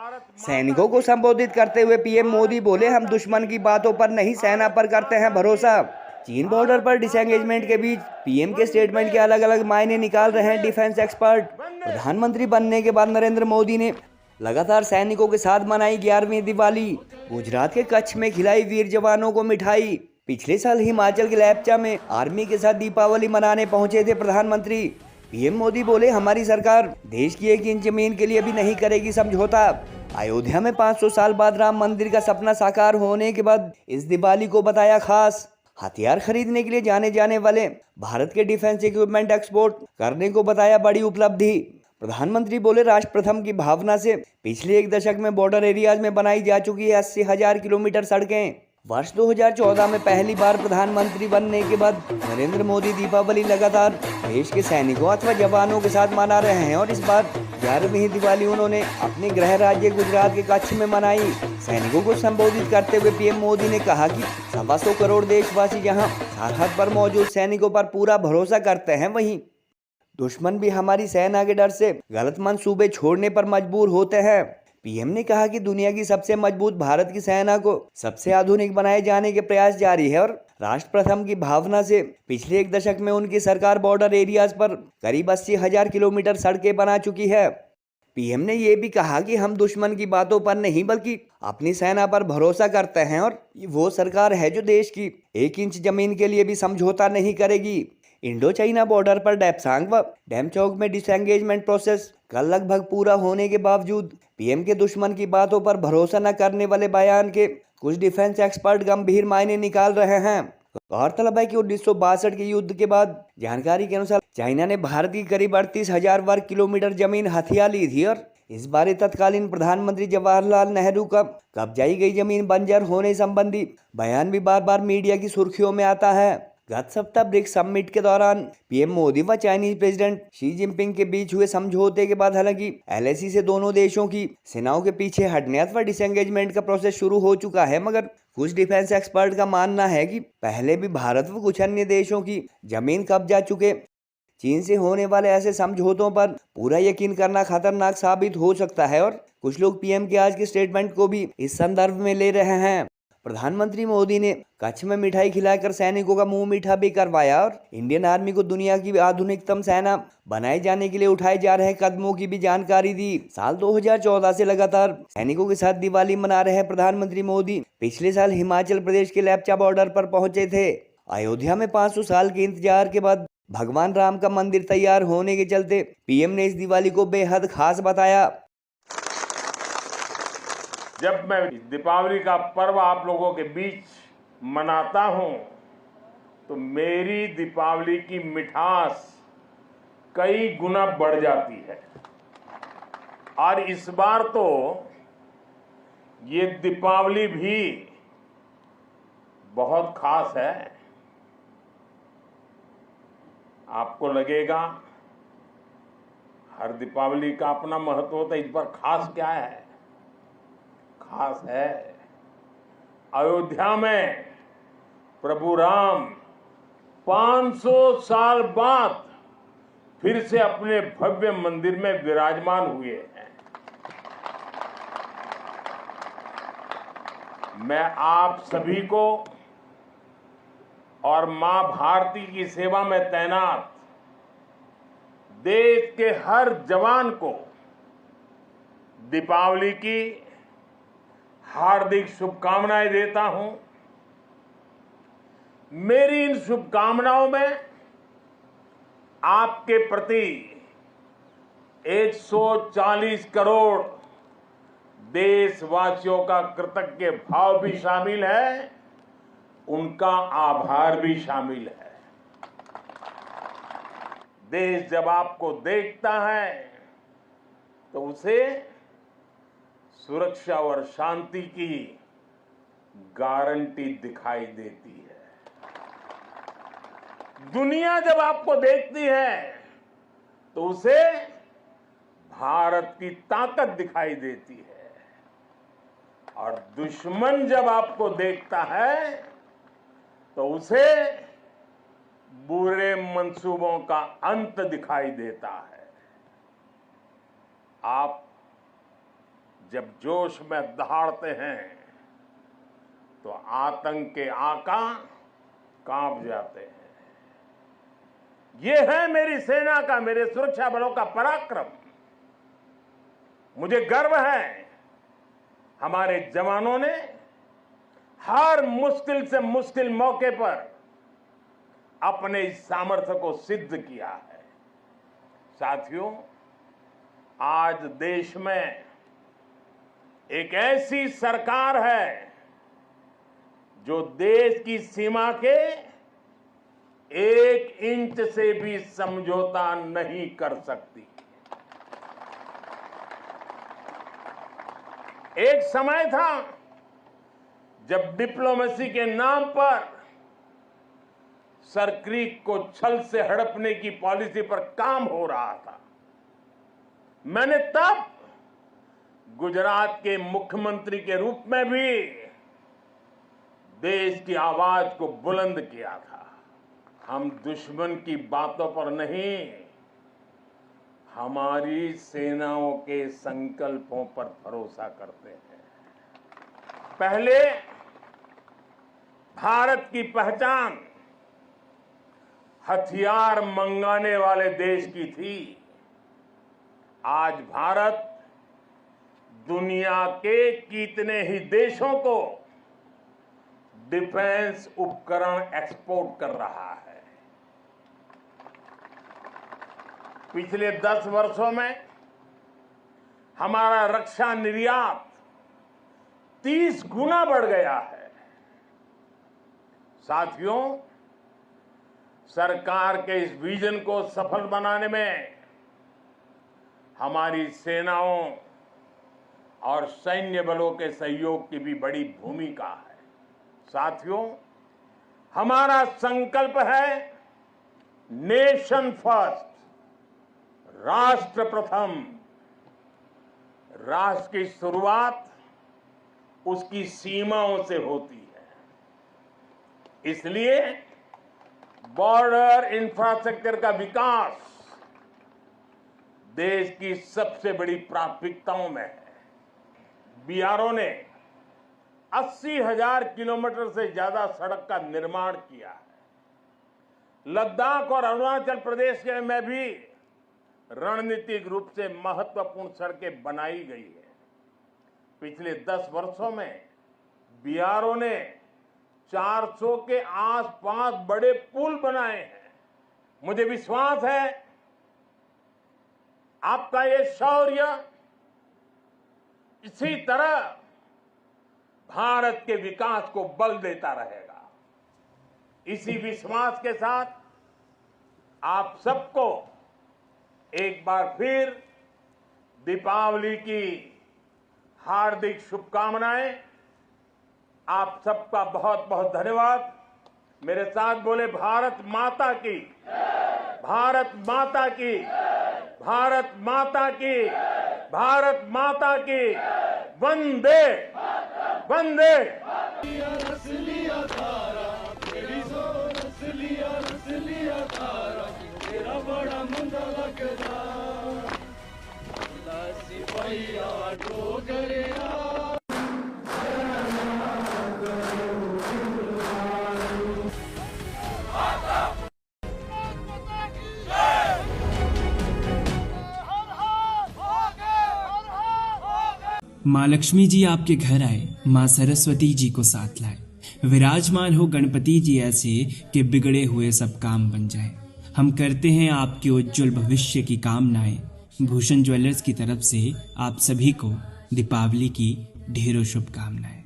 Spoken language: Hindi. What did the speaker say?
सैनिकों को संबोधित करते हुए पीएम मोदी बोले, हम दुश्मन की बातों पर नहीं, सेना पर करते हैं भरोसा। चीन बॉर्डर पर डिसएंगेजमेंट के बीच पीएम के स्टेटमेंट के अलग अलग मायने निकाल रहे हैं डिफेंस एक्सपर्ट। प्रधानमंत्री बनने के बाद नरेंद्र मोदी ने लगातार सैनिकों के साथ मनाई 11वीं दिवाली। गुजरात के कच्छ में खिलाई वीर जवानों को मिठाई। पिछले साल हिमाचल के लेप्चा में आर्मी के साथ दीपावली मनाने पहुंचे थे प्रधानमंत्री। पीएम मोदी बोले, हमारी सरकार देश की 1 इंच जमीन के लिए भी नहीं करेगी समझौता। अयोध्या में 500 साल बाद राम मंदिर का सपना साकार होने के बाद इस दिवाली को बताया खास। हथियार खरीदने के लिए जाने वाले भारत के डिफेंस इक्विपमेंट एक्सपोर्ट करने को बताया बड़ी उपलब्धि। प्रधानमंत्री बोले, राष्ट्र प्रथम की भावना से पिछले 1 दशक में बॉर्डर एरियाज में बनाई जा चुकी है 80,000 किलोमीटर सड़कें। वर्ष 2014 में पहली बार प्रधानमंत्री बनने के बाद नरेंद्र मोदी दीपावली लगातार देश के सैनिकों अथवा जवानों के साथ मना रहे हैं और इस बार 11वीं दिवाली उन्होंने अपने गृह राज्य गुजरात के कच्छ में मनाई। सैनिकों को संबोधित करते हुए पीएम मोदी ने कहा कि 125 करोड़ देशवासी जहां सरहद पर मौजूद सैनिकों पर पूरा भरोसा करते हैं, वहीं दुश्मन भी हमारी सेना के डर से गलत मंसूबे छोड़ने पर मजबूर होते हैं। पीएम ने कहा कि दुनिया की सबसे मजबूत भारत की सेना को सबसे आधुनिक बनाए जाने के प्रयास जारी है और राष्ट्र प्रथम की भावना से पिछले 1 दशक में उनकी सरकार बॉर्डर एरियाज पर करीब 80,000 किलोमीटर सड़कें बना चुकी है। पीएम ने ये भी कहा कि हम दुश्मन की बातों पर नहीं बल्कि अपनी सेना पर भरोसा करते हैं और वो सरकार है जो देश की 1 इंच जमीन के लिए भी समझौता नहीं करेगी। इंडो चाइना बॉर्डर पर डेप्सांग व डेमचौक में डिसएंगेजमेंट प्रोसेस कल लगभग पूरा होने के बावजूद पीएम के दुश्मन की बातों पर भरोसा न करने वाले बयान के कुछ डिफेंस एक्सपर्ट गंभीर मायने निकाल रहे हैं। गौरतलब है कि 1962 के युद्ध के बाद जानकारी के अनुसार चाइना ने भारत की करीब 38,000 वर्ग किलोमीटर जमीन हथिया ली थी और इस बारे तत्कालीन प्रधानमंत्री जवाहरलाल नेहरू का कब्जाई गई जमीन बंजर होने संबंधी बयान भी बार बार मीडिया की सुर्खियों में आता है। गत सप्ताह ब्रिक्स समिट के दौरान पीएम मोदी व चाइनीज प्रेसिडेंट शी जिनपिंग के बीच हुए समझौते के बाद हालांकि एलएसी से दोनों देशों की सेनाओं के पीछे हटने अथवा डिसएंगेजमेंट का प्रोसेस शुरू हो चुका है, मगर कुछ डिफेंस एक्सपर्ट का मानना है कि पहले भी भारत व कुछ अन्य देशों की जमीन कब्जा चुके चीन से होने वाले ऐसे समझौतों पर पूरा यकीन करना खतरनाक साबित हो सकता है और कुछ लोग पीएम के आज के स्टेटमेंट को भी इस संदर्भ में ले रहे हैं। प्रधानमंत्री मोदी ने कच्छ में मिठाई खिलाकर सैनिकों का मुंह मीठा भी करवाया और इंडियन आर्मी को दुनिया की आधुनिकतम सेना बनाए जाने के लिए उठाए जा रहे कदमों की भी जानकारी दी। साल 2014 से लगातार सैनिकों के साथ दिवाली मना रहे प्रधानमंत्री मोदी पिछले साल हिमाचल प्रदेश के लेप्चा बॉर्डर पर पहुंचे थे। अयोध्या में 500 साल के इंतजार के बाद भगवान राम का मंदिर तैयार होने के चलते पीएम ने इस दिवाली को बेहद खास बताया। जब मैं दीपावली का पर्व आप लोगों के बीच मनाता हूं तो मेरी दीपावली की मिठास कई गुना बढ़ जाती है और इस बार तो ये दीपावली भी बहुत खास है। आपको लगेगा हर दीपावली का अपना महत्व होता है, इस बार खास क्या है? खास है अयोध्या में प्रभु राम 500 साल बाद फिर से अपने भव्य मंदिर में विराजमान हुए हैं। मैं आप सभी को और मां भारती की सेवा में तैनात देश के हर जवान को दीपावली की हार्दिक शुभकामनाएं देता हूं। मेरी इन शुभकामनाओं में आपके प्रति 140 करोड़ देशवासियों का कृतज्ञ भाव भी शामिल है, उनका आभार भी शामिल है। देश जब आपको देखता है तो उसे सुरक्षा और शांति की गारंटी दिखाई देती है। दुनिया जब आपको देखती है तो उसे भारत की ताकत दिखाई देती है और दुश्मन जब आपको देखता है तो उसे बुरे मंसूबों का अंत दिखाई देता है। आप जब जोश में दहाड़ते हैं तो आतंक के आका कांप जाते हैं। ये है मेरी सेना का, मेरे सुरक्षा बलों का पराक्रम। मुझे गर्व है हमारे जवानों ने हर मुश्किल से मुश्किल मौके पर अपने इस सामर्थ्य को सिद्ध किया है। साथियों, आज देश में एक ऐसी सरकार है जो देश की सीमा के 1 इंच से भी समझौता नहीं कर सकती। एक समय था जब डिप्लोमेसी के नाम पर सरक्रीक को छल से हड़पने की पॉलिसी पर काम हो रहा था। मैंने तब गुजरात के मुख्यमंत्री के रूप में भी देश की आवाज को बुलंद किया था। हम दुश्मन की बातों पर नहीं, हमारी सेनाओं के संकल्पों पर भरोसा करते हैं। पहले भारत की पहचान हथियार मंगाने वाले देश की थी। आज भारत दुनिया के कितने ही देशों को डिफेंस उपकरण एक्सपोर्ट कर रहा है। पिछले 10 वर्षों में हमारा रक्षा निर्यात 30 गुना बढ़ गया है। साथियों, सरकार के इस विजन को सफल बनाने में हमारी सेनाओं और सैन्य बलों के सहयोग की भी बड़ी भूमिका है। साथियों, हमारा संकल्प है नेशन फर्स्ट, राष्ट्र प्रथम। राष्ट्र की शुरुआत उसकी सीमाओं से होती है। इसलिए बॉर्डर इंफ्रास्ट्रक्चर का विकास देश की सबसे बड़ी प्राथमिकताओं में है। बीआरओ ने 80,000 किलोमीटर से ज्यादा सड़क का निर्माण किया है। लद्दाख और अरुणाचल प्रदेश में भी रणनीतिक रूप से महत्वपूर्ण सड़कें बनाई गई है। पिछले 10 वर्षों में बीआरओ ने 400 के आसपास बड़े पुल बनाए हैं। मुझे विश्वास है आपका ये शौर्य इसी तरह भारत के विकास को बल देता रहेगा। इसी विश्वास के साथ आप सबको एक बार फिर दीपावली की हार्दिक शुभकामनाएं। आप सबका बहुत बहुत धन्यवाद। मेरे साथ बोले भारत माता की, भारत माता की, भारत माता की, भारत माता की। वंदे वंदे। माँ लक्ष्मी जी आपके घर आए, माँ सरस्वती जी को साथ लाए। विराजमान हो गणपति जी ऐसे कि बिगड़े हुए सब काम बन जाए। हम करते हैं आपके उज्जवल भविष्य की कामनाएं। भूषण ज्वेलर्स की तरफ से आप सभी को दीपावली की ढेरों शुभकामनाएं।